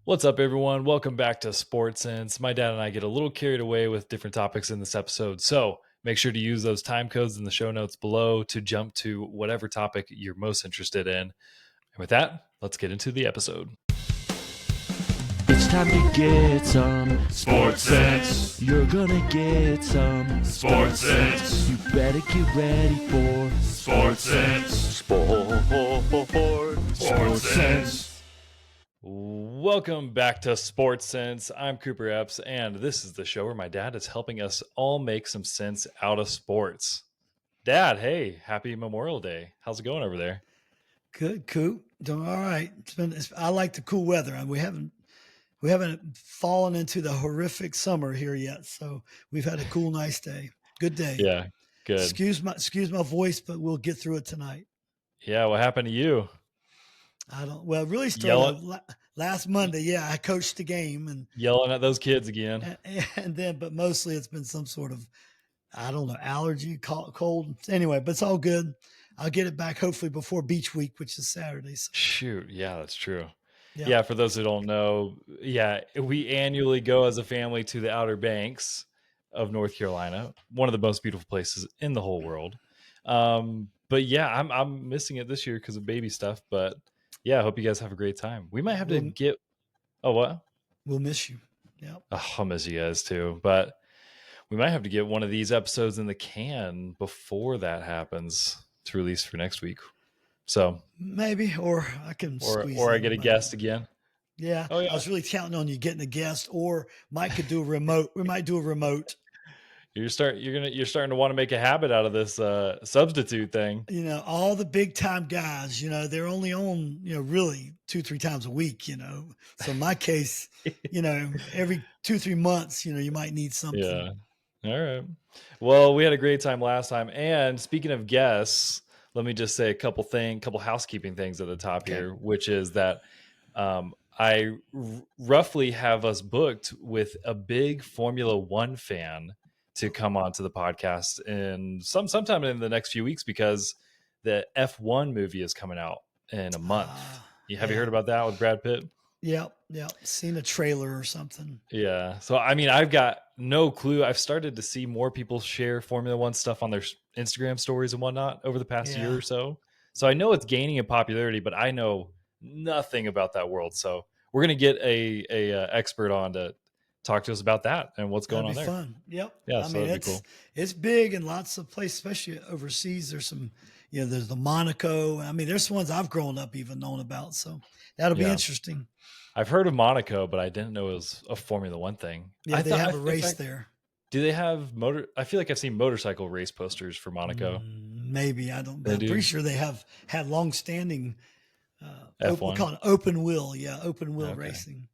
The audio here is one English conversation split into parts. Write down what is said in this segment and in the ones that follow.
What's up, everyone? Welcome back to SportSense. My dad and I get a little carried away with different topics in this episode, so make sure to use those time codes in the show notes below to jump to whatever topic you're most interested in. And with that, let's get into the episode. It's time to get some sports sense. You're gonna get some sports sense. You better get ready for sports sense. Sports sense. Welcome back to SportSense. I'm Cooper Epps, and this is the show where my dad is helping us all make some sense out of sports. Dad, hey, happy Memorial Day. How's it going over there? Good, Coop. Doing all right. I like the cool weather, and we haven't fallen into the horrific summer here yet. So we've had a cool, nice day. Good day. Yeah, good. Excuse my voice, but we'll get through it tonight. Yeah, what happened to you? It really started last Monday. Yeah, I coached the game and yelling at those kids again. But mostly it's been some sort of, allergy, cold. Anyway, but it's all good. I'll get it back hopefully before beach week, which is Saturday. So. Shoot. Yeah, that's true. Yeah, for those who don't know, we annually go as a family to the Outer Banks of North Carolina, one of the most beautiful places in the whole world. But yeah, I'm missing it this year because of baby stuff, but yeah, I hope you guys have a great time. We might have to get. Oh, what? We'll miss you. Yeah. Oh, I'll miss you guys too. But we might have to get one of these episodes in the can before that happens to release for next week. So maybe, or I can, or I get a guest again. Yeah. Oh, yeah. I was really counting on you getting a guest, or Mike could do a remote. We might do a remote. You're starting to want to make a habit out of this substitute thing. All the big time guys, they're only on, really 2-3 times a week, So in my case, every 2-3 months, you might need something. Yeah. All right. Well, we had a great time last time. And speaking of guests, let me just say a couple housekeeping things at the top here, which is that I roughly have us booked with a big Formula One fan to come onto the podcast in sometime in the next few weeks, because the F1 movie is coming out in a month. Have you heard about that with Brad Pitt? Yep. Seen a trailer or something. Yeah. So, I've got no clue. I've started to see more people share Formula One stuff on their Instagram stories and whatnot over the past year or so. So I know it's gaining in popularity, but I know nothing about that world. So we're going to get a expert on to talk to us about that and what's going on there. That'd be fun. Yep. Yeah. That'd be cool. It's big in lots of places, especially overseas. There's some, there's the Monaco. There's ones I've grown up even known about. So that'll be interesting. I've heard of Monaco, but I didn't know it was a Formula One thing. Yeah, they have a race there. Do they have I feel like I've seen motorcycle race posters for Monaco. Maybe. I don't. I'm pretty sure they have had long-standing F1. we call it open wheel. Yeah, open wheel racing.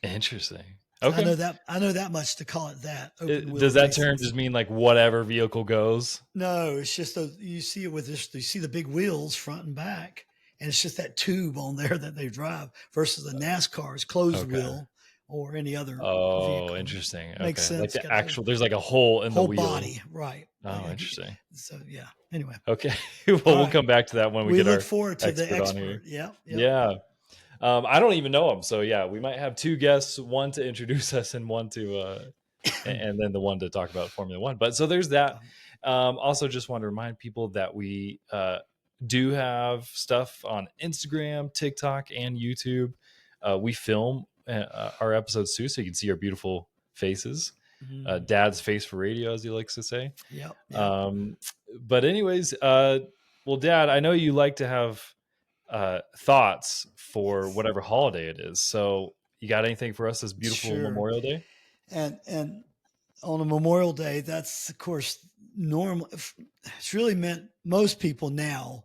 Interesting. Okay. I know that much to call it that. Does that term just mean like whatever vehicle goes? No, it's just you see it with this. You see the big wheels front and back, and it's just that tube on there that they drive versus the NASCAR's closed wheel or any other. vehicle. Interesting. Makes sense. Like the actual, there's like a hole in the wheel. Body, right? Oh, interesting. So yeah. Anyway. Okay. We'll come back to that when we get look forward to the expert. On here. Yeah. I don't even know him, so yeah, we might have two guests, one to introduce us and one to, and then the one to talk about Formula One. But so there's that. Also, just want to remind people that we do have stuff on Instagram, TikTok, and YouTube. We film our episodes too, so you can see our beautiful faces. Dad's face for radio, as he likes to say. Yep. But anyways, well, Dad, I know you like to have thoughts for whatever holiday it is. So you got anything for us this beautiful Memorial Day? And on a Memorial Day, that's of course normal. It's really meant most people now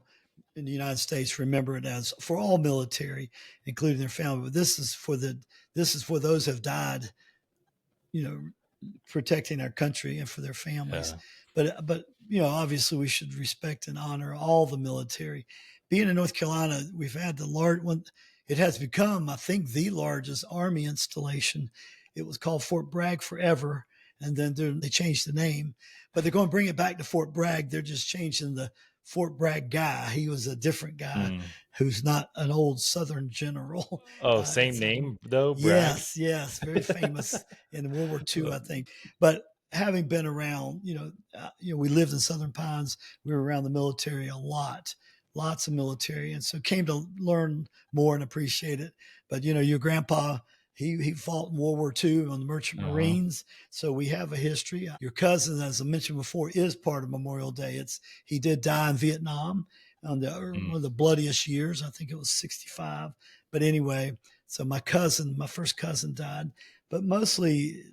in the United States remember it as for all military, including their family. But this is for those who have died, protecting our country and for their families. Yeah. But obviously we should respect and honor all the military. Being in North Carolina, we've had the large one. It has become, I think, the largest Army installation. It was called Fort Bragg forever, and then they changed the name. But they're going to bring it back to Fort Bragg. They're just changing the Fort Bragg guy. He was a different guy Mm. who's not an old Southern general. Oh, same name though, Bragg. Yes, very famous in World War II, I think. But having been around, we lived in Southern Pines. We were around the military a lot, lots of military, and so came to learn more and appreciate it. But your grandpa, he fought in World War II on the Merchant Marines, so we have a history. Your cousin, as I mentioned before, is part of Memorial Day. He did die in Vietnam on one of the bloodiest years. I think it was 65. But anyway, so my first cousin died, but mostly,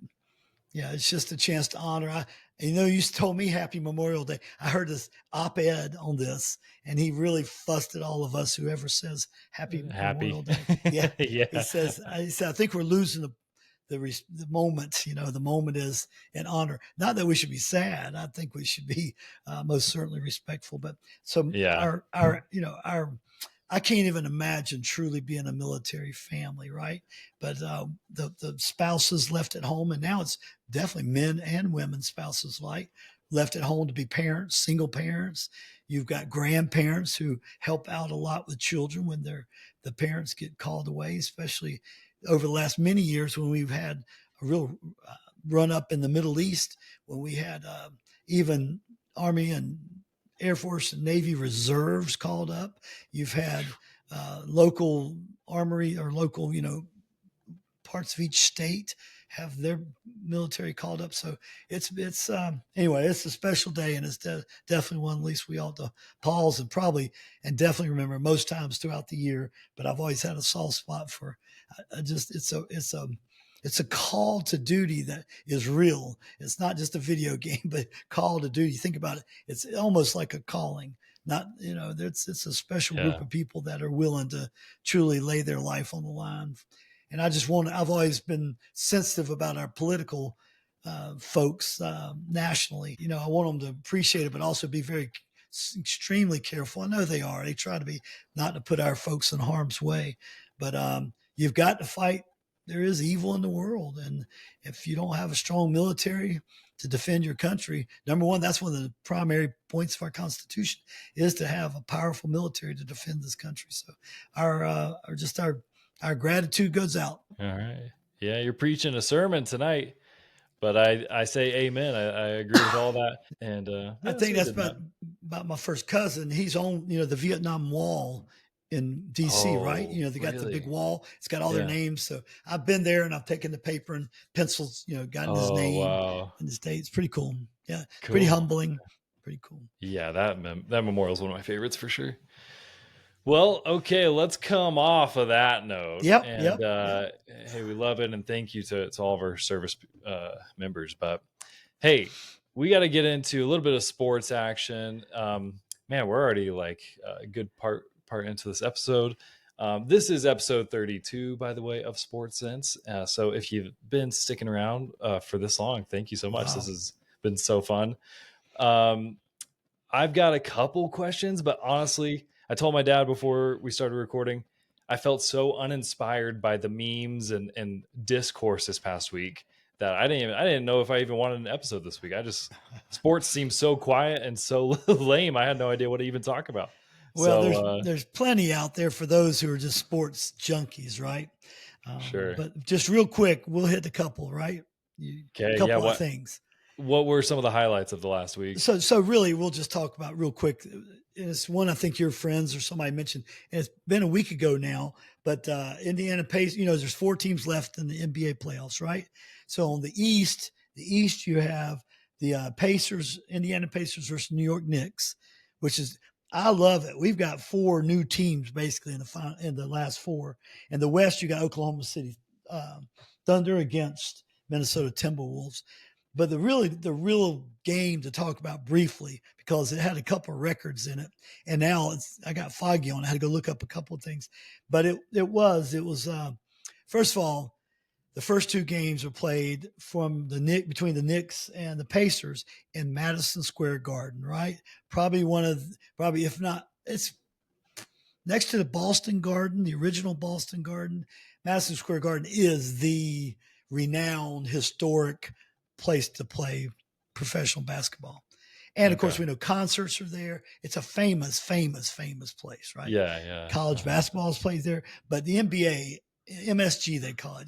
yeah, it's just a chance to honor. You told me Happy Memorial Day. I heard this op-ed on this, and he really fussed at all of us whoever says Happy Memorial Day. Yeah, Yeah. he said, I think we're losing the moment. The moment is an honor. Not that we should be sad. I think we should be most certainly respectful. But so Yeah. I can't even imagine truly being a military family, right? But the spouses left at home, and now it's definitely men and women spouses left at home to be parents, single parents. You've got grandparents who help out a lot with children when the parents get called away, especially over the last many years when we've had a real run up in the Middle East, when we had even Army and Air Force and Navy reserves called up. You've had local armory or local, parts of each state have their military called up. So anyway, it's a special day, and it's definitely one at least we ought to pause and definitely remember most times throughout the year. But I've always had a soft spot for it's a call to duty that is real. It's not just a video game, but call to duty. Think about it. It's almost like a calling. Not, it's a special group of people that are willing to truly lay their life on the line. And I've always been sensitive about our political folks nationally. I want them to appreciate it, but also be very extremely careful. I know they are. They try to be not to put our folks in harm's way, but you've got to fight. There is evil in the world. And if you don't have a strong military to defend your country, number one, that's one of the primary points of our Constitution is to have a powerful military to defend this country. So our gratitude goes out. All right. Yeah, you're preaching a sermon tonight, but I say amen. I agree with all that. And I think that's about my first cousin. He's on, the Vietnam Wall in DC, right? They got the big wall. It's got all their names. So I've been there and I've taken the paper and pencils, gotten his name and his date. It's pretty cool. Yeah. Cool. Pretty humbling. Pretty cool. Yeah. That memorial is one of my favorites for sure. Well, okay, let's come off of that note. Yep. Hey, we love it. And thank you to all of our service members. But hey, we got to get into a little bit of sports action. Man, we're already like a good part into this episode. This is episode 32, by the way, of SportSense. So if you've been sticking around for this long, thank you so much. Wow. This has been so fun. I've got a couple questions, but honestly, I told my dad before we started recording, I felt so uninspired by the memes and discourse this past week that I didn't know if I even wanted an episode this week. Sports seemed so quiet and so lame. I had no idea what to even talk about. Well, there's plenty out there for those who are just sports junkies, right? Sure. But just real quick, we'll hit a couple, right? A couple of things. What were some of the highlights of the last week? So really, we'll just talk about real quick. It's one I think your friends or somebody mentioned, and it's been a week ago now, but Indiana Pacers, there's 4 teams left in the NBA playoffs, right? So on the East you have the Pacers, Indiana Pacers versus New York Knicks, which is, I love it. We've got 4 new teams basically in the last 4. In the West, you got Oklahoma City Thunder against Minnesota Timberwolves. But the real game to talk about briefly, because it had a couple of records in it, and now I got foggy on it. I had to go look up a couple of things. But it was first of all, the first 2 games were played between the Knicks and the Pacers in Madison Square Garden, right? Probably if not, it's next to the Boston Garden, the original Boston Garden. Madison Square Garden is the renowned historic place to play professional basketball. And of course, Okay. we know concerts are there. It's a famous, famous, famous place, right? Yeah, yeah. College basketball is played there, but the NBA, MSG, they call it.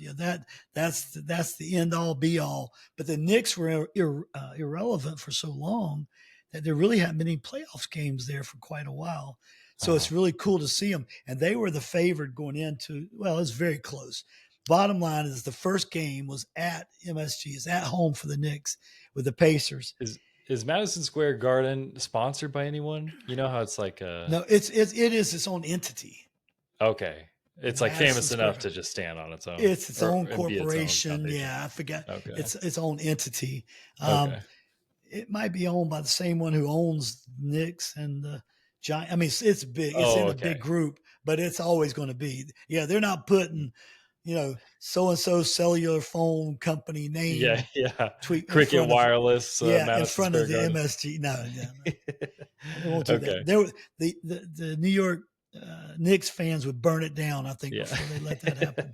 That's the end all be all. But the Knicks were irrelevant for so long that there really hadn't been any playoffs games there for quite a while. So it's really cool to see them. And they were the favorite going into. Well, it's very close. Bottom line is the first game was at MSG. It's at home for the Knicks with the Pacers. Is Madison Square Garden sponsored by anyone? You know how it's like No, it is its own entity. okay. It's like Madison famous Square enough to just stand on its own. It's its own and be its own corporation. foundation. Yeah, I forgot. Okay. It's its own entity. Okay. It might be owned by the same one who owns Knicks and the Giants. I mean, it's big. It's in a big group, but it's always going to be. Yeah, they're not putting, so and so cellular phone company name. Yeah, yeah. Tweet Cricket Wireless. in front of the MSG. No, they won't do that. The New York Knicks fans would burn it down, I think, before they let that happen.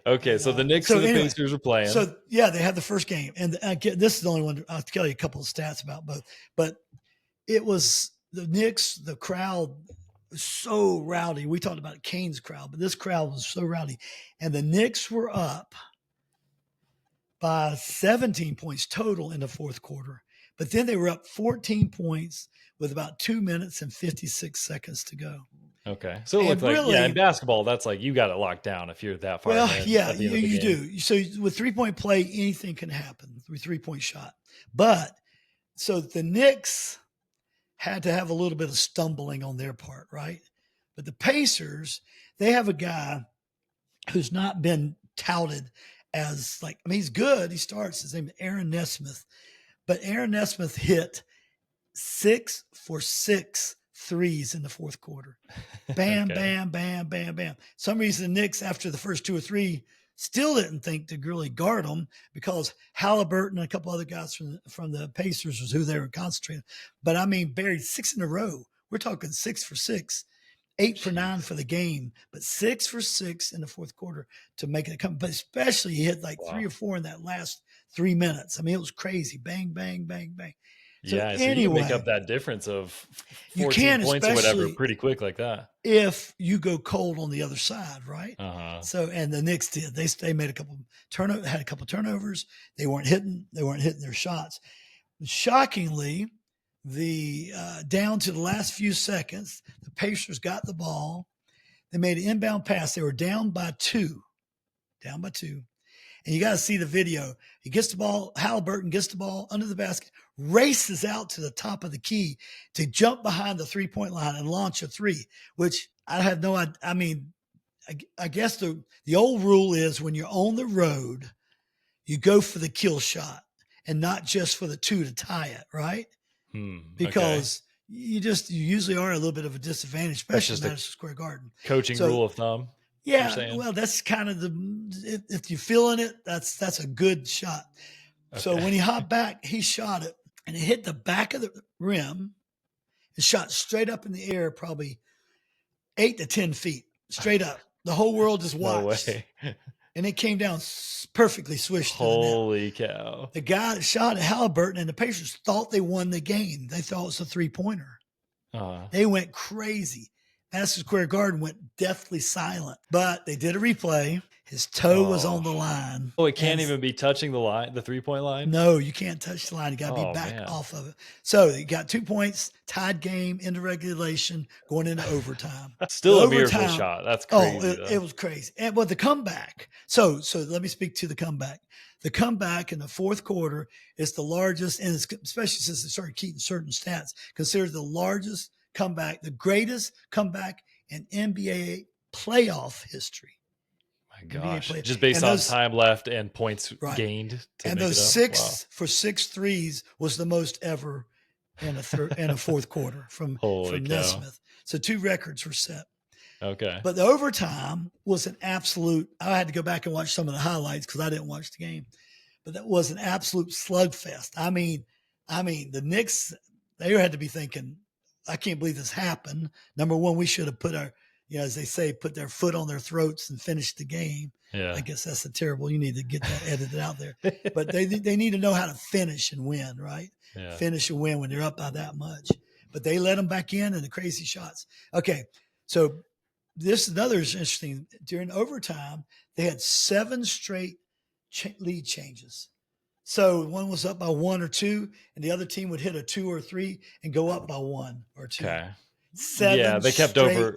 Okay, so the Knicks and the Pacers are playing. So, yeah, they had the first game. And this is the only one I'll tell you a couple of stats about both. But it was the Knicks, the crowd was so rowdy. We talked about Kane's crowd, but this crowd was so rowdy. And the Knicks were up by 17 points total in the fourth quarter. But then they were up 14 points with about 2 minutes and 56 seconds to go. Okay. So it looked like, in basketball, that's like you got it locked down if you're that far ahead. Yeah, you do. So with 3-point play, anything can happen with 3-point shot. But so the Knicks had to have a little bit of stumbling on their part, right? But the Pacers, they have a guy who's not been touted as he's good. He starts, his name is Aaron Nesmith. But Aaron Nesmith hit 6 for 6 threes in the fourth quarter. Bam, bam, bam, bam, bam. Some reason the Knicks, after the first 2 or 3, still didn't think to really guard them because Halliburton and a couple other guys from the Pacers was who they were concentrating. But I mean, buried 6 in a row. We're talking 6 for 6, 8 for 9 for the game, but 6 for 6 in the fourth quarter to make it come. But especially he hit 3 or 4 in that last 3 minutes. I mean, it was crazy. Bang, bang, bang, bang. So you can make up that difference of 14 points or whatever pretty quick like that. If you go cold on the other side, right? Uh-huh. So, and the Knicks did. They made a couple turnovers. They weren't hitting their shots. Shockingly, the down to the last few seconds, the Pacers got the ball. They made an inbound pass. They were down by two. And you got to see the video. He gets the ball. Halliburton gets the ball under the basket, races out to the top of the key to jump behind the 3-point line and launch a 3, which I have no idea. I mean, I guess the old rule is when you're on the road, you go for the kill shot and not just for the 2 to tie it, right? Because you usually are a little bit of a disadvantage, especially in Madison Square Garden. Coaching rule of thumb. Yeah, well, that's kind of if you're feeling it, that's a good shot. Okay. So when he hopped back, he shot it, and it hit the back of the rim and shot straight up in the air, probably 8 to 10 feet, straight up. The whole world just watched. No way. And it came down perfectly swished. Holy cow. The guy that shot at Halliburton and the Pacers thought they won the game. They thought it was a 3-pointer. They went crazy. Madison Square Garden went deathly silent, but they did a replay. His toe was on the line. Oh, it can't even be touching the line, the 3-point line? No, you can't touch the line. You got to be back off of it. So you got 2 points, tied game, into regulation, going into overtime. Still a miracle shot. That's crazy. It was crazy. And the comeback. So let me speak to the comeback. The comeback in the fourth quarter is the largest, and especially since they started keeping certain stats, considered the largest comeback, the greatest comeback in NBA playoff history. My gosh, just based on time left and points gained. And those 6 for 6 threes was the most ever in a fourth quarter from Nesmith. So 2 records were set. Okay. But the overtime was an absolute, I had to go back and watch some of the highlights because I didn't watch the game, but that was an absolute slugfest. I mean, the Knicks, they had to be thinking, I can't believe this happened. Number one, we should have put as they say, put their foot on their throats and finish the game. Yeah. I guess that's terrible. You need to get that edited out there. But they need to know how to finish and win, right? Yeah. Finish and win when they're up by that much. But they let them back in and the crazy shots. Okay, so this is another interesting. During overtime, they had 7 straight lead changes. So one was up by 1 or 2, and the other team would hit a 2 or 3 and go up by 1 or 2. Okay. 7 they kept straight,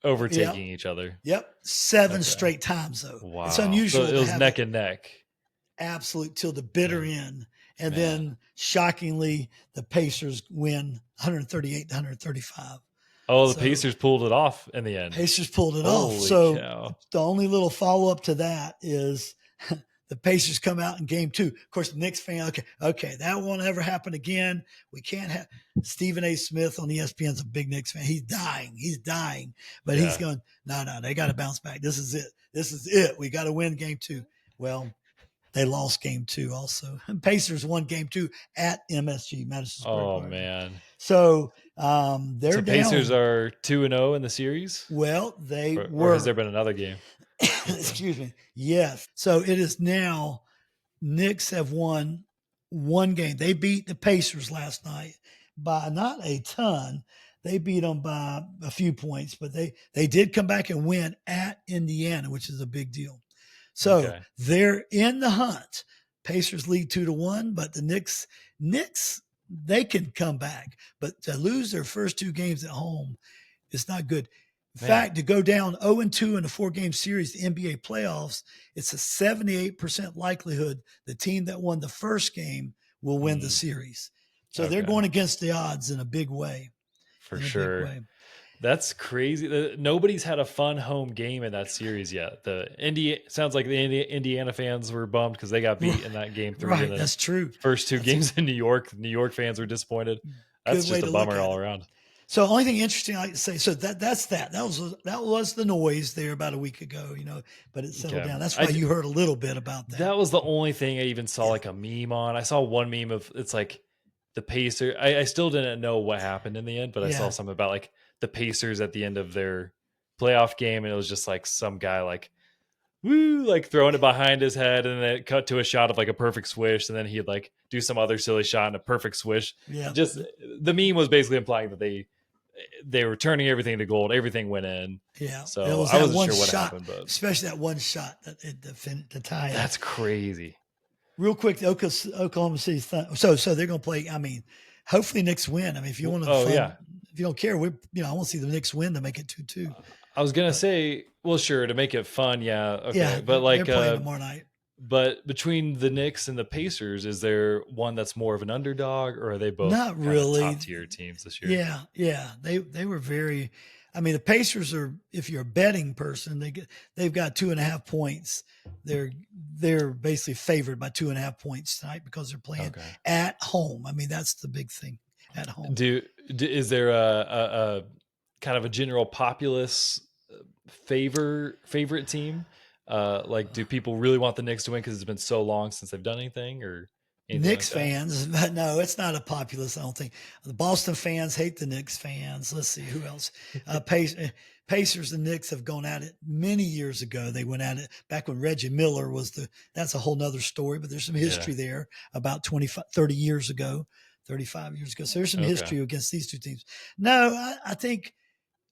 overtaking each other. Yep. 7 straight times, though. Wow. It's unusual. So it was neck and neck. Absolute till the bitter end. And then shockingly, the Pacers win 138-135. Oh, the Pacers pulled it off in the end. Pacers pulled it off. So the only little follow-up to that is the Pacers come out in game 2. Of course, the Knicks fan, okay, that won't ever happen again. We can't have Stephen A. Smith on ESPN's a big Knicks fan. He's dying. But he's going, no, they got to bounce back. This is it. We got to win game 2. Well, they lost game 2 also. And Pacers won game 2 at MSG, Madison Square Garden. Oh, man. So they're down. Pacers are 2-0 in the series? Well, they were. Or has there been another game? Excuse me. Yes. So it is now Knicks have won 1 game. They beat the Pacers last night by not a ton. They beat them by a few points, but they did come back and win at Indiana, which is a big deal. So they're in the hunt. Pacers lead 2-1, but the Knicks, they can come back. But to lose their first 2 games at home, it's not good. In fact, to go down 0-2 in a 4-game series, the NBA playoffs, it's a 78% likelihood the team that won the first game will win the series. So they're going against the odds in a big way. For sure. That's crazy. Nobody's had a fun home game in that series yet. Sounds like the Indiana fans were bummed because they got beat in that game 3. Right, that's true. First 2 games in New York fans were disappointed. That's just a bummer all around. So only thing interesting I like to say, so that's that. That was the noise there about a week ago, but it settled down. That's why you heard a little bit about that. That was the only thing I even saw like a meme on. I saw one meme of it's like the Pacers. I still didn't know what happened in the end, but I saw something about like the Pacers at the end of their playoff game, and it was just like some guy like woo, like throwing it behind his head, and then it cut to a shot of like a perfect swish, and then he'd like do some other silly shot and a perfect swish. Yeah. Just the meme was basically implying that they were turning everything to gold. Everything went in. Yeah. So I wasn't sure what happened, but especially that one shot to tie it. That's crazy. Real quick, the Oklahoma City Thunder. So they're going to play. I mean, hopefully Knicks win. I mean, if you want to, if you don't care, I want to see the Knicks win to make it 2-2. I was gonna say, well, sure, to make it fun, okay. Yeah, but like they're playing tomorrow night. But between the Knicks and the Pacers, is there one that's more of an underdog, or are they both not really top tier teams this year? Yeah. They were very. I mean, the Pacers are. If you're a betting person, they've got 2.5 points. They're basically favored by 2.5 points tonight because they're playing at home. I mean, that's the big thing at home. Is there a kind of a general populace favorite team? Like, do people really want the Knicks to win because it's been so long since they've done anything, or Knicks fans? But no, it's not a populace. I don't think the Boston fans hate the Knicks fans. Let's see who else. Pacers and Knicks have gone at it many years ago. They went at it back when Reggie Miller was that's a whole nother story, but there's some history there about 30 years ago, 35 years ago. So there's some history against these 2 teams. No, I think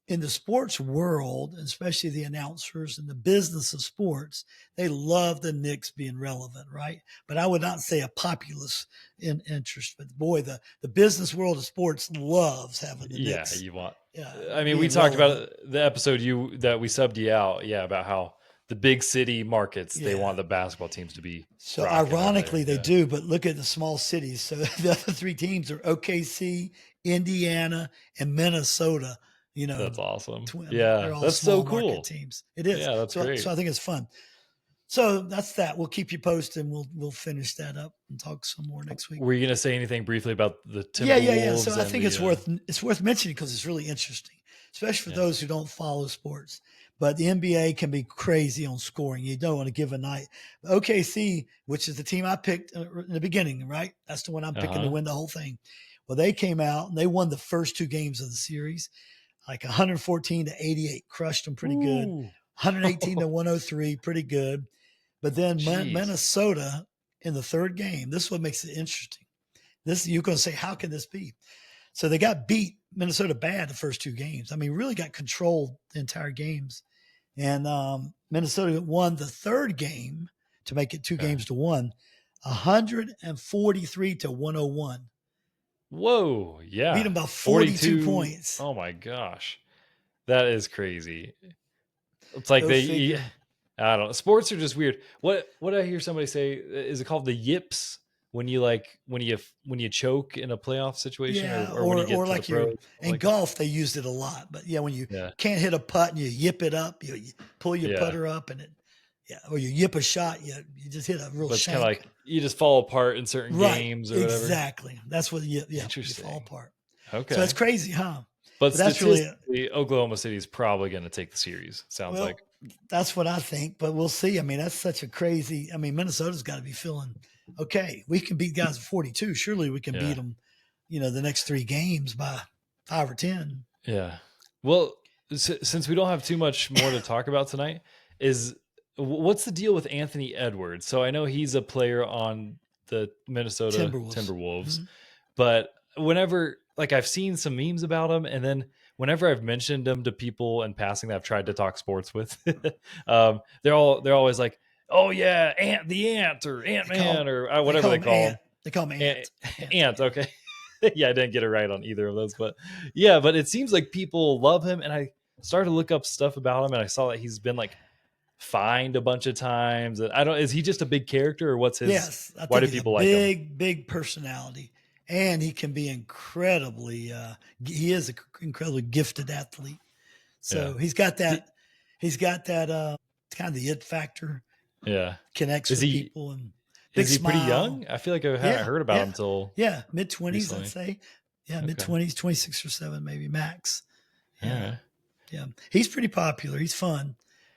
in the sports world, especially the announcers and the business of sports, they love the Knicks being relevant, right? But I would not say a populace interest. But boy, the business world of sports loves having the Knicks. Yeah, you want. Yeah, I mean, we talked about the episode that we subbed you out. Yeah, about how the big city markets, they want the basketball teams to be. So ironically, they do. But look at the small cities. So the other 3 teams are OKC, Indiana, and Minnesota. That's awesome. That's so cool. Teams. It is. Yeah, that's great. So I think it's fun. So that's that. We'll keep you posted. And we'll finish that up and talk some more next week. Were you going to say anything briefly about the Timberwolves? Yeah. So I think it's worth mentioning because it's really interesting, especially for those who don't follow sports. But the NBA can be crazy on scoring. You don't want to give a night. OKC, which is the team I picked in the beginning, right? That's the one I'm picking to win the whole thing. Well, they came out and they won the first 2 games of the series. like 114-88, crushed them pretty good. Ooh. 118-103, pretty good. But then Jeez. Minnesota in the third game, this is what makes it interesting. You're going to say, how can this be? So they got beat Minnesota bad the first two games. I mean, really got controlled the entire games. And Minnesota won the third game to make it 2 games to 1, 143-101. Whoa. Yeah. Beat them by 42 points. Oh my gosh. That is crazy. It's like I don't know. Sports are just weird. What I hear somebody say, is it called the yips? When you choke in a playoff situation, yeah, or when you get to like the pros, in golf they used it a lot. But yeah, when you can't hit a putt and you yip it up, you pull your putter up and or you yip a shot, you just hit a real. It's kind of like you just fall apart in certain games or whatever. Exactly, that's what you fall apart. Okay, so it's crazy, huh? But that's really Oklahoma City is probably going to take the series. Sounds like that's what I think, but we'll see. I mean, that's such a crazy. I mean, Minnesota's got to be feeling. Okay, we can beat guys at 42. Surely we can beat them, the next 3 games by 5 or 10. Yeah. Well, since we don't have too much more to talk about tonight, what's the deal with Anthony Edwards? So I know he's a player on the Minnesota Timberwolves, but whenever, like, I've seen some memes about him, and then whenever I've mentioned him to people in passing that I've tried to talk sports with, they're always like, "Oh yeah, the Ant or Ant-Man or whatever they call him." They call him Ant. Ant, okay. Yeah, I didn't get it right on either of those, but it seems like people love him, and I started to look up stuff about him, and I saw that he's been like fined a bunch of times. Is he just a big character, or what's his? Yes, why do people like him? Big personality, and he can be incredibly. He is an incredibly gifted athlete, so he's got that. He's got that kind of the it factor. Yeah, connects with people and is he pretty young? I feel like I haven't heard about him till mid-20s. I'd say, mid-20s, 26 or 7 maybe max. Yeah, he's pretty popular. He's fun.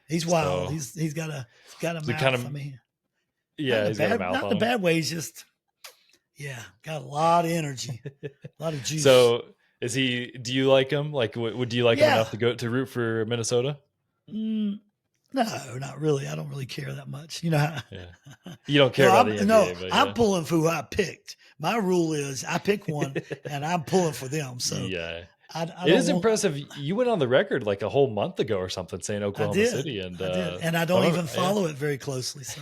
He's wild. He's got a mouth. Kind of, I mean, he's got a mouth. Not in a bad way. He's just got a lot of energy, a lot of juice. So is he? Do you like him? Like, would you like him enough to root for Minnesota? No, not really. I don't really care that much. You know, you don't care about the NBA. No, I'm pulling for who I picked. My rule is I pick one and I'm pulling for them. So it is impressive. You went on the record like a whole month ago or something saying Oklahoma City, and I don't even follow it very closely. So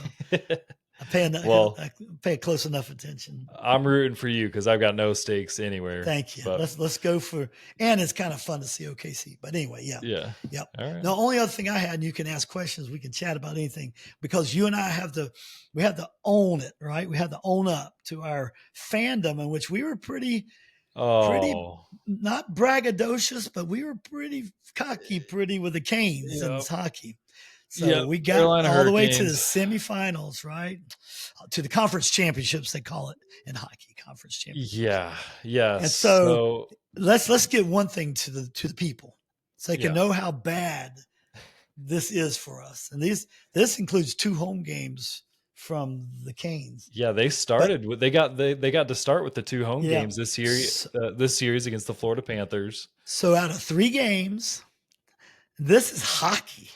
I pay close enough attention. I'm rooting for you because I've got no stakes anywhere. Thank you. Let's go for, and it's kind of fun to see OKC. But anyway, Yep. All right. The only other thing I had, and you can ask questions, we can chat about anything, because you and I have to own it, right? We have to own up to our fandom, in which we were pretty not braggadocious, but we were pretty cocky, with the Canes in hockey. So we got Carolina all the way Hurricanes to the semifinals, right? To the conference championships, they call it in hockey, conference championships. Yeah. And so let's get one thing to the people, so they can know how bad this is for us. And this includes 2 home games from the Canes. Yeah, they started. They got to start with the 2 home games this year. This series against the Florida Panthers. So out of 3 games, this is hockey.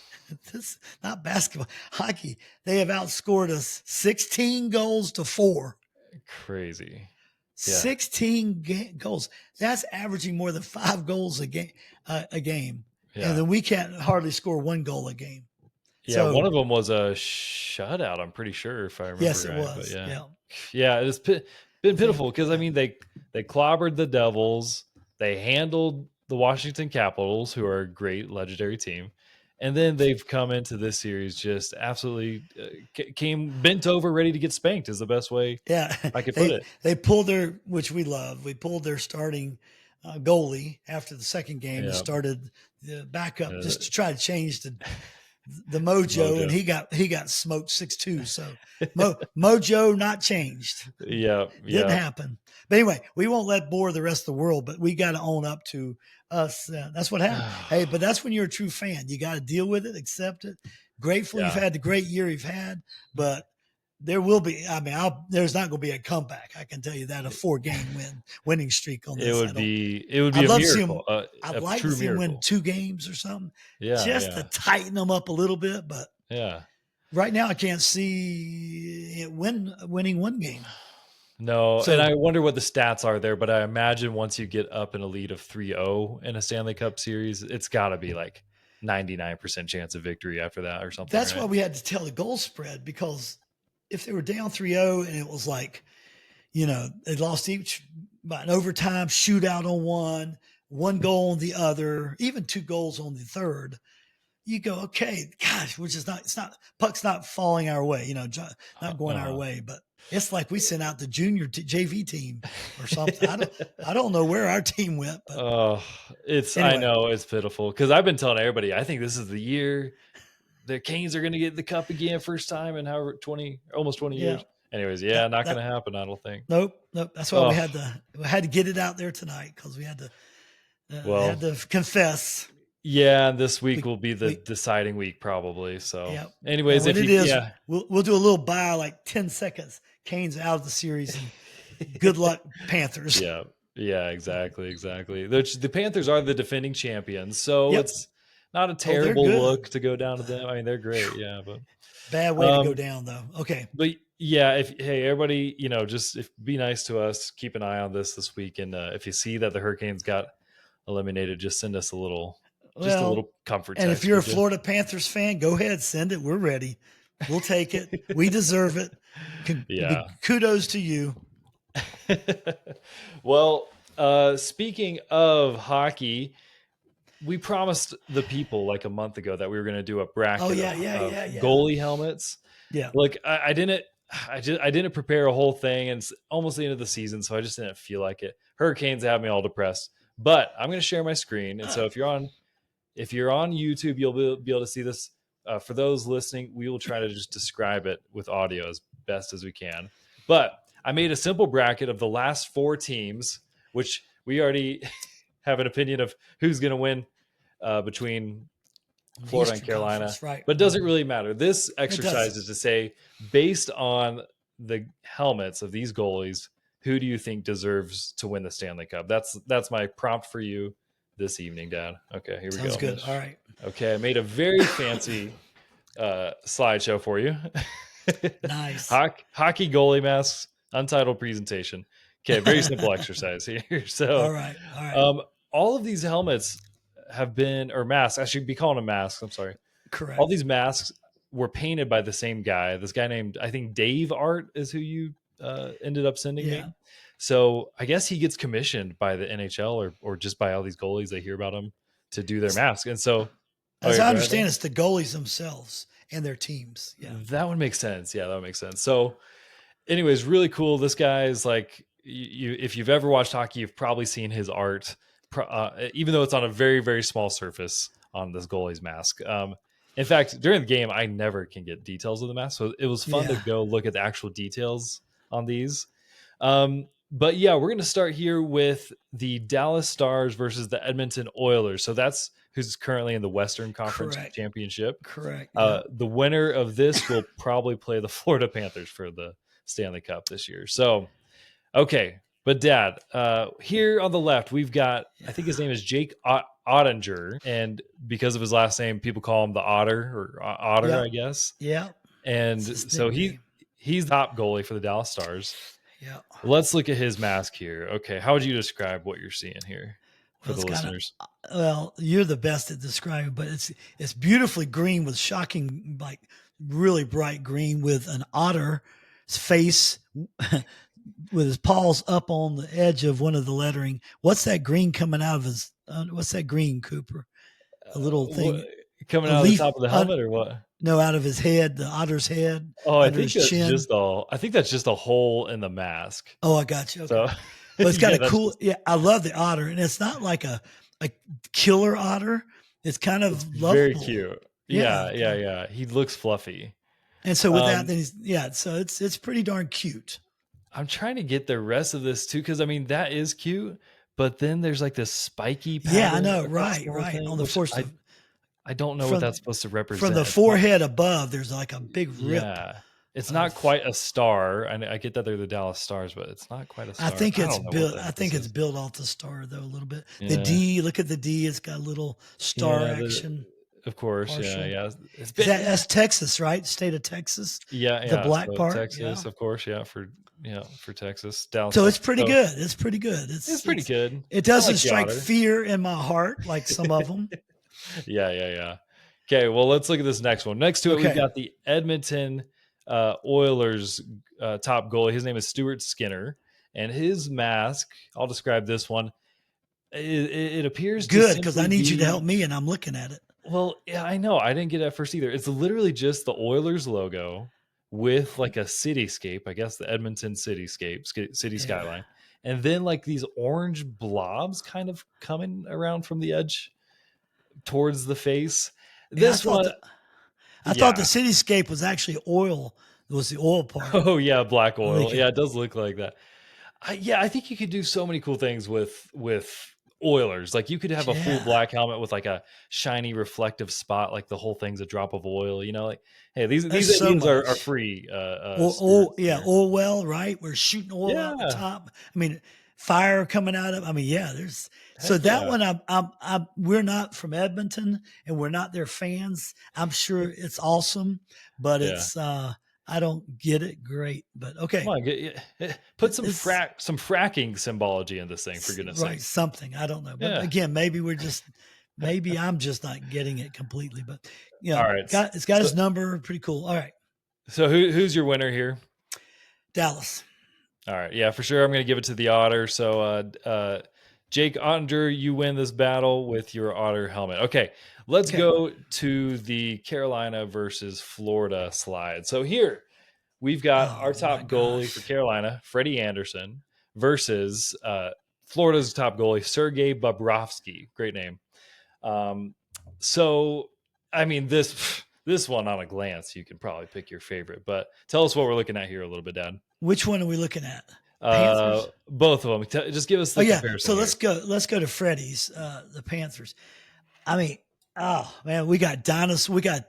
This not basketball, hockey. They have outscored us 16-4. Crazy. 16 goals. That's averaging more than 5 goals a game. Yeah. And then we can't hardly score 1 goal a game. Yeah, so, one of them was a shutout, I'm pretty sure, if I remember yes, right. It was. Yeah, it's been pitiful because, I mean, they clobbered the Devils. They handled the Washington Capitals, who are a great, legendary team. And then they've come into this series just absolutely came bent over, ready to get spanked is the best way I could put it. They pulled which we love. We pulled their starting goalie after the second game and started the backup just to try to change the mojo. And he got smoked 6-2. So mojo not changed. Didn't happen. But anyway, we won't bore the rest of the world, but we got to own up to us. That's what happened. Hey, but that's when you're a true fan. You got to deal with it, accept it. Grateful you've had the great year you've had, but there will be. I mean, there's not going to be a comeback. I can tell you that, a 4-game winning streak on this. It would be a I'd love to see miracle, him. I'd a like true to see him win miracle. 2 games or something, Yeah, just to tighten them up a little bit. But yeah. Right now, I can't see it winning 1 game. No, So- and I wonder what the stats are there, but I imagine once you get up in a lead of 3-0 in a Stanley Cup series, it's got to be like 99% chance of victory after that or something. That's right? why we had to tell the goal spread, because if they were down 3-0 and it was like, they lost each by an overtime shootout on one goal on the other, even 2 goals on the third, you go, okay, gosh, puck's not falling our way, not going our way, but it's like we sent out the junior JV team or something. I don't know where our team went, but I know it's pitiful, because I've been telling everybody, I think this is the year the Canes are going to get the cup again, first time in almost 20 years. Anyways, not going to happen, I don't think. Nope. That's why we had to get it out there tonight, because we had to confess. Yeah, this week will be the deciding week probably. So, anyways, we'll do a little buy, like 10 seconds. Canes out of the series. And good luck, Panthers. Yeah, exactly. The Panthers are the defending champions, so it's not a terrible look to go down to them. I mean, they're great. Yeah, but bad way to go down though. Okay, but everybody, just be nice to us. Keep an eye on this week, and if you see that the Hurricanes got eliminated, just send us a little comfort text. And if you're a Florida Panthers fan, go ahead, send it. We're ready. We'll take it. We deserve it. Kudos to you. Well, speaking of hockey, we promised the people like a month ago that we were going to do a bracket of goalie helmets. Yeah. Look, I didn't prepare a whole thing, and it's almost the end of the season, so I just didn't feel like it. Hurricanes have me all depressed, but I'm going to share my screen. And so if you're on YouTube, you'll be able to see this. For those listening, we will try to just describe it with audio as best as we can. But I made a simple bracket of the last 4 teams, which we already have an opinion of who's going to win between Florida and Carolina. Right. But it doesn't really matter. This exercise is to say, based on the helmets of these goalies, who do you think deserves to win the Stanley Cup? That's my prompt for you this evening, Dad. Okay, here we go. Sounds good. All right. Okay, I made a very fancy slideshow for you. Nice. Hockey goalie masks, untitled presentation. Okay, very simple exercise here. So, all right. All of these helmets have been, or masks, I should be calling them masks. I'm sorry. Correct. All these masks were painted by the same guy. This guy named, I think, Dave Art is who you ended up sending me. So I guess he gets commissioned by the NHL or just by all these goalies. They hear about him to do their mask. And so, as I understand, it's the goalies themselves and their teams. Yeah, that would make sense. Yeah, that would make sense. So, anyways, really cool. This guy is like, if you've ever watched hockey, you've probably seen his art, even though it's on a very, very small surface on this goalie's mask. In fact, during the game, I never can get details of the mask, so it was fun to go look at the actual details on these. But yeah, we're going to start here with the Dallas Stars versus the Edmonton Oilers. So that's who's currently in the Western Conference Championship. Correct. The winner of this will probably play the Florida Panthers for the Stanley Cup this year. So, okay. But Dad, here on the left, we've got, I think his name is Jake Ottinger. And because of his last name, people call him the Otter or Otter, I guess. Yeah. And so he's the top goalie for the Dallas Stars. Yeah. Let's look at his mask here. Okay. How would you describe what you're seeing here for the listeners? You're the best at describing, but it's beautifully green with shocking, like really bright green with an otter's face with his paws up on the edge of one of the lettering. What's that green coming out of his, what's that green, Cooper? A little thing. Coming out of the top of the helmet or what? No, out of his head, the otter's head. Oh, I think that's just a hole in the mask. Oh, I got you. Okay. So, but it's got a cool. Yeah, I love the otter, and it's not like a killer otter. It's kind of lovable. Very cute. Yeah. He looks fluffy. And so with that, then so it's pretty darn cute. I'm trying to get the rest of this too, because I mean that is cute, but then there's like this spiky pattern. Yeah, I know. Right. On the force. I don't know what that's supposed to represent. From the forehead above, there's like a big rip. Yeah. It's not quite a star. I get that they're the Dallas Stars, but it's not quite a star. I think I it's don't know what built. the I heck think this it's is. built off the star though a little bit. The Yeah, D. Look at the D. It's got a little star yeah, action. of course, Partial. yeah. It's Is been, that's Texas, right? State of Texas. yeah, The yeah. black So part. Yeah. Texas, of course, for Texas, Dallas So it's Stars. pretty So good. It's pretty good. it's pretty good. It I doesn't like the strike Otter. fear in my heart like some of them. Yeah. Okay, well, let's look at this next one. Next to it, we've Okay. got the Edmonton Oilers top goalie. His name is Stuart Skinner, and his mask. I'll describe this one. It appears to Good, because I simply need you to be. help me, and I'm looking at it. Well, yeah, I know. I didn't get it at first either. It's literally just the Oilers logo with like a cityscape. I guess the Edmonton cityscape, city Yeah. skyline, and then like these orange blobs kind of coming around from the edge towards the face. Yeah, This one, I thought the yeah. cityscape was actually oil. It was the oil part. Oh yeah, black I oil. think Yeah, it does look like that. I think you could do so many cool things with Oilers. Like you could have a full Yeah. black helmet with like a shiny reflective spot, like the whole thing's a drop of oil. Like hey, these There's so ideas are much. free. Oil, Stewards here. oil well, right? We're shooting oil out the Yeah, top. I mean, fire coming out of. I mean, yeah. There's so heck that yeah, one. We're not from Edmonton, and we're not their fans. I'm sure it's awesome, but yeah. it's. I don't get it. Great, but okay. Come on, put some It's fracking symbology in this thing for goodness right. sakes. Something I don't know, but Yeah. again, maybe I'm just not getting it completely. But All right. it's got his number. Pretty cool. All right, So who's your winner here? Dallas. All right. Yeah, for sure. I'm going to give it to the Otter. So, Jake Ottinger, you win this battle with your Otter helmet. Okay. Let's go to the Carolina versus Florida slide. So here we've got our Oh my top goalie for gosh. Carolina, Freddie Anderson, versus Florida's top goalie, Sergei Bobrovsky. Great name. So, I mean, this one on a glance, you can probably pick your favorite. But tell us what we're looking at here a little bit, Dad. Which one are we looking at? Panthers. Both of them. Just give us the comparison. So let's go to Freddie's, the Panthers. I mean, oh man, we got dinosaur, we got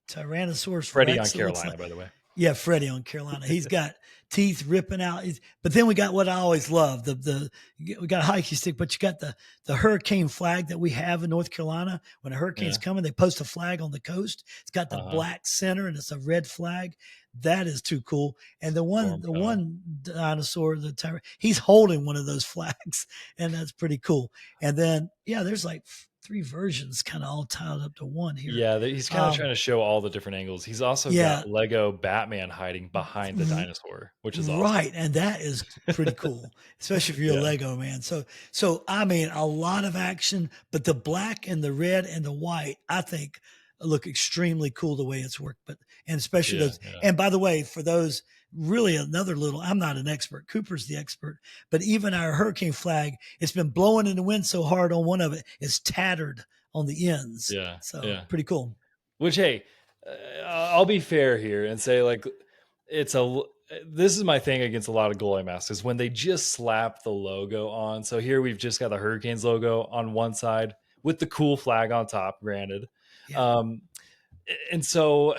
Tyrannosaurus Freddie Rex. on Carolina, by the way. Yeah, Freddie on Carolina. He's got teeth ripping out. But then we got what I always love. We got a hockey stick, but you got the hurricane flag that we have in North Carolina. When a hurricane's coming, they post a flag on the coast. It's got the black center and it's a red flag. That is too cool. And the one dinosaur, he's holding one of those flags, and that's pretty cool. And then there's like 3 versions kind of all tied up to one here. Yeah, he's kind of trying to show all the different angles. He's also got Lego Batman hiding behind the dinosaur, which is awesome. Right, and that is pretty cool, especially if you're a Lego man. So I mean, a lot of action, but the black and the red and the white, I think, look extremely cool the way it's worked. And especially those. Yeah. And by the way, for those, really another little, I'm not an expert. Cooper's the expert, but even our hurricane flag, it's been blowing in the wind so hard on one of it, it's tattered on the ends. Yeah. So pretty cool. Which, hey, I'll be fair here and say, like, this is my thing against a lot of goalie masks is when they just slap the logo on. So here we've just got the Hurricanes logo on one side with the cool flag on top, granted. Yeah. And so,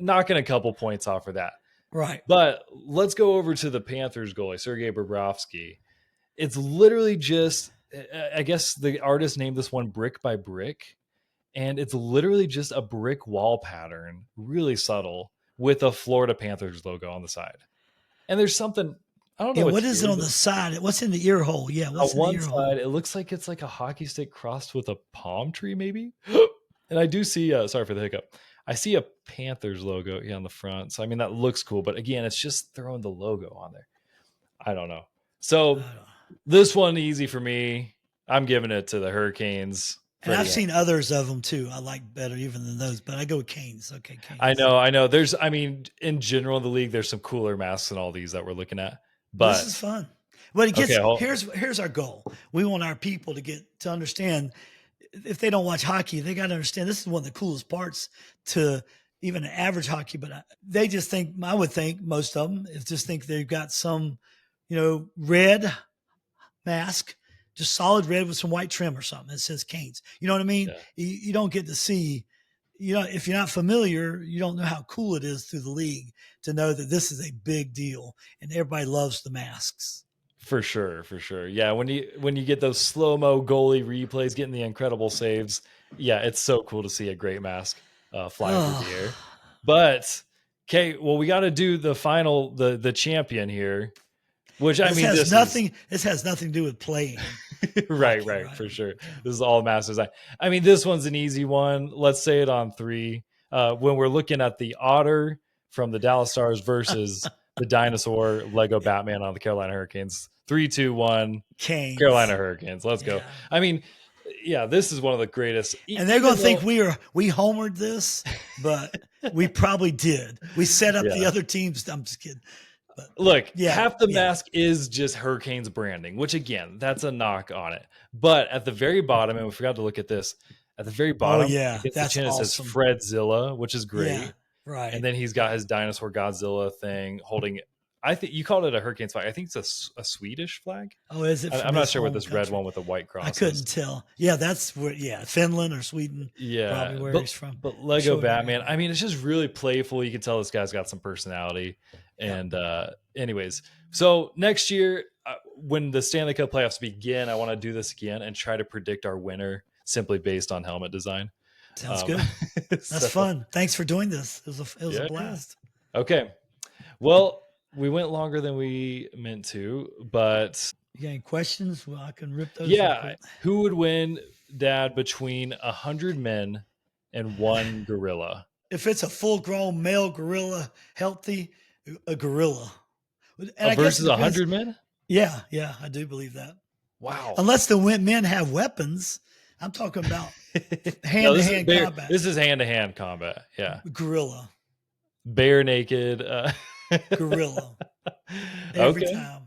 knocking a couple points off for that. Right. But let's go over to the Panthers goalie, Sergei Bobrovsky. It's literally just, I guess the artist named this one Brick by Brick. And it's literally just a brick wall pattern, really subtle, with a Florida Panthers logo on the side. And there's something, I don't know. What is it on the side? What's in the ear hole? Yeah. What's on one side, it looks like it's like a hockey stick crossed with a palm tree, maybe. And I do see, sorry for the hiccup. I see a Panthers logo on the front. So, I mean, that looks cool. But again, it's just throwing the logo on there. I don't know. So this one, easy for me. I'm giving it to the Hurricanes. And I've seen others of them too. I like better even than those, but I go with Canes. Okay, Canes. I know. In general in the league, there's some cooler masks than all these that we're looking at. But this is fun. But here's our goal. We want our people to understand. If they don't watch hockey, they got to understand this is one of the coolest parts to even an average hockey. But they just think, I would think most of them just think they've got some, red mask, just solid red with some white trim or something. It says Canes. You know what I mean? Yeah. You don't get to see, if you're not familiar, you don't know how cool it is through the league to know that this is a big deal and everybody loves the masks. For sure. Yeah, when you get those slow-mo goalie replays, getting the incredible saves, yeah, it's so cool to see a great mask flying through the air. But okay, well, we got to do the final, the champion here, which this has nothing to do with playing. right, for sure. This is all mask design. I mean, this one's an easy one. Let's say it on 3. When we're looking at the Otter from the Dallas Stars versus the dinosaur Lego Batman on the Carolina Hurricanes. 3, 2, 1. Canes. Carolina Hurricanes. Let's go. I mean, yeah, this is one of the greatest. And they're going to think we homered this, but we probably did. We set up the other teams. I'm just kidding. But, look, half the mask is just Hurricanes branding, which again, that's a knock on it. But at the very bottom, and we forgot to look at this, at the very bottom, that's the chin, awesome. It says Fredzilla, which is great. Yeah, right. And then he's got his dinosaur Godzilla thing holding. I think you called it a Hurricanes flag. I think it's a Swedish flag. Oh, is it? I'm not sure what this red one with the white cross. I couldn't tell. Yeah, that's where. Yeah, Finland or Sweden. Yeah, probably where he's from. But Lego Batman. I mean, it's just really playful. You can tell this guy's got some personality. And anyways, so next year when the Stanley Cup playoffs begin, I want to do this again and try to predict our winner simply based on helmet design. Sounds good. That's fun. Thanks for doing this. It was a blast. Okay. Well, we went longer than we meant to, but you got any questions? Well, I can rip those. Yeah. Who would win, Dad, between 100 men and one gorilla? If it's a full-grown male gorilla, healthy, a gorilla. And versus 100 men? Yeah, I do believe that. Wow. Unless the men have weapons. I'm talking about hand-to-hand combat. This is hand-to-hand combat. Yeah. Gorilla. Bare naked. Gorilla. Every time.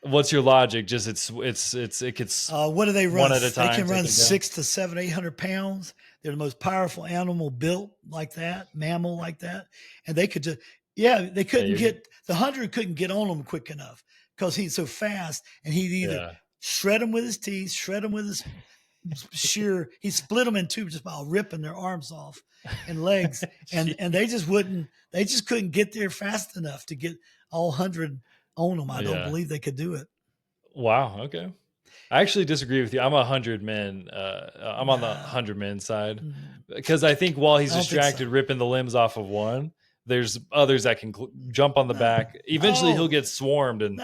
What's your logic? Just it gets what do they run? One at a time. They can run 600 to 700, 800 pounds. They're the most powerful animal built like that, mammal like that. And they could just, they couldn't the hunter couldn't get on them quick enough because he's so fast, and he'd either shred them with his teeth, shred them with his shear. He split them in two just by ripping their arms off and legs. and they just couldn't get there fast enough to get all 100 on them. I don't believe they could do it. Wow. Okay. I actually disagree with you. I'm 100 men. I'm on the 100 men side because I think while he's distracted ripping the limbs off of one, there's others that can jump on the back. Eventually he'll get swarmed and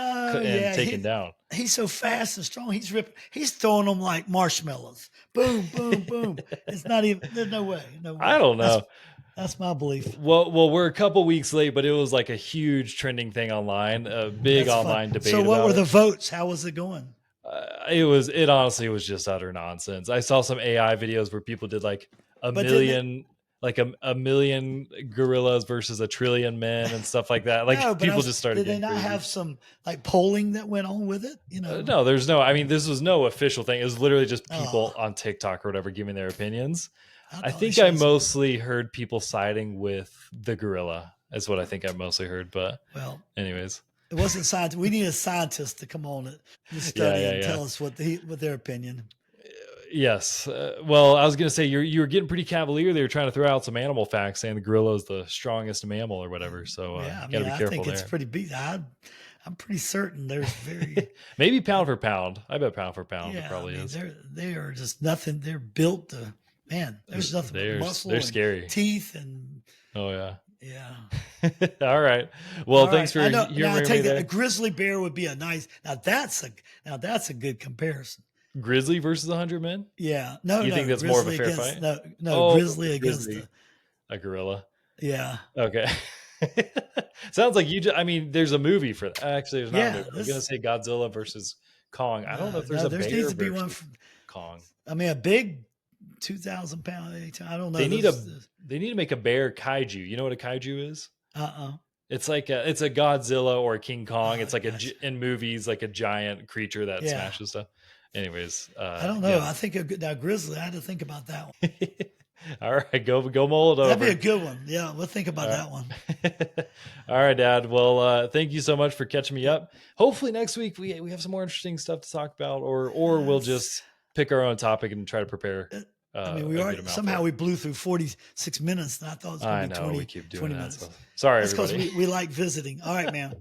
taken down. He's so fast and strong. He's throwing them like marshmallows. Boom, boom, boom. It's not even, there's no way. I don't know. That's my belief. Well, we're a couple weeks late, but it was like a huge trending thing online, a big online debate. So what were the votes? How was it going? It honestly was just utter nonsense. I saw some AI videos where people did like a million gorillas versus a trillion men and stuff like that. Like people just started. Did they not crazy. have some like polling that went on with it? No, there's no. I mean, this was no official thing. It was literally just people on TikTok or whatever giving their opinions. I think I mostly heard people siding with the gorilla. Is what I think I mostly heard. But anyways. It wasn't science. We need a scientist to come on and study and tell us what their opinion. Yes. Well, I was going to say you were getting pretty cavalier. They were trying to throw out some animal facts, saying the gorilla is the strongest mammal or whatever. So you got to be careful. I think it's pretty big. I'm pretty certain there's very maybe pound for pound. I bet pound for pound it probably is. They are just nothing. They're built to There's nothing but muscle. They're scary. Teeth and yeah. Yeah. All right. Well, thanks for I'll tell you that a grizzly bear would be a nice. Now that's a good comparison. Grizzly versus 100 men? Yeah. You think that's more of a fair fight? Grizzly against a gorilla. Yeah. Okay. Sounds like there's a movie for that. Actually, there's not a movie. I was going to say Godzilla versus Kong. I don't know if there's a bear needs to be one from Kong. I mean, a big 2,000 pound. I don't know. They need to make a bear kaiju. You know what a kaiju is? It's like it's a Godzilla or a King Kong. It's like in movies, like a giant creature that smashes stuff. Anyways, I don't know. I think now grizzly. I had to think about that one. All right, go mull it over. That'd be a good one. Yeah, we'll think about that one. All right, Dad. Well, thank you so much for catching me up. Hopefully next week we have some more interesting stuff to talk about, or we'll just pick our own topic and try to prepare I mean, we a are good amount somehow there. we blew through 46 minutes, and I thought it was going to be 20, we keep doing 20 that. minutes. So. Sorry, That's because everybody. we like visiting. All right, man.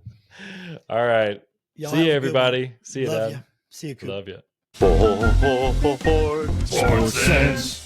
All right. Y'all See have you, a good one. everybody. See you, Love Dad. you. See you, Coop. Love you. Sports Sense.